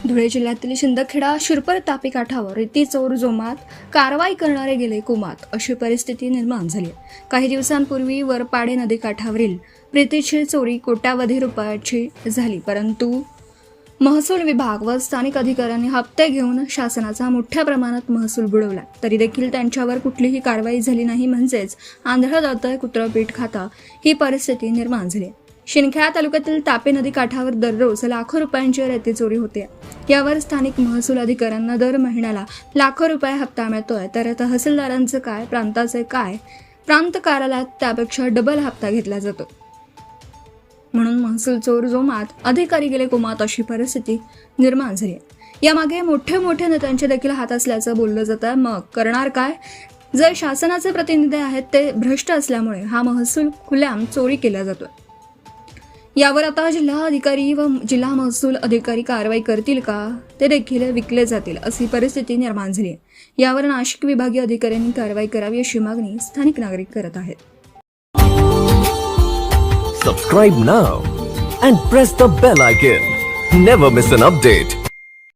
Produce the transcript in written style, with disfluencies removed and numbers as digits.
धुळे जिल्ह्यातील शिंदखेडा शिरपर तापी काठावर रेती चोर जोमात कारवाई करणारे गेले कुमात अशी परिस्थिती निर्माण झाली. काही दिवसांपूर्वी वरपाडे नदीकाठावरील रेतीची चोरी कोट्यावधी रुपयाची झाली, परंतु महसूल विभाग व स्थानिक अधिकाऱ्यांनी हप्ते घेऊन शासनाचा मोठ्या प्रमाणात महसूल बुडवला, तरी देखील त्यांच्यावर कुठलीही कारवाई झाली नाही. म्हणजेच आंधळं दळतंय कुत्रं पीठ खाता ही परिस्थिती निर्माण झाली. शिंदखेडा तालुक्यातील तापी नदी काठावर दररोज लाखो रुपयांची रेती चोरी होते. यावर स्थानिक महसूल अधिकाऱ्यांना दर महिन्याला लाखो रुपये हप्ता मिळतोय, तर तहसीलदारांचं काय, प्रांताचे काय, प्रांत कार्यालयात त्यापेक्षा डबल हप्ता घेतला जातो. म्हणून महसूल चोर जोमात, अधिकारी गेले कुमात अशी परिस्थिती निर्माण झाली. यामागे मोठे नेत्यांचे देखील हात असल्याचं बोललं जातं. मग करणार काय? जर शासनाचे प्रतिनिधी आहेत ते भ्रष्ट असल्यामुळे हा महसूल खुल्याम चोरी केला जातो. यावर आता जिल्हा अधिकारी व जिल्हा महसूल अधिकारी कारवाई करतील का, ते देखील विकले जातील अशी परिस्थिती निर्माण झाली. यावर नाशिक विभागीय अधिकाऱ्यांनी कारवाई करावी अशी मागणी स्थानिक नागरिक करत आहेत. Subscribe now and press the bell icon. Never miss an update.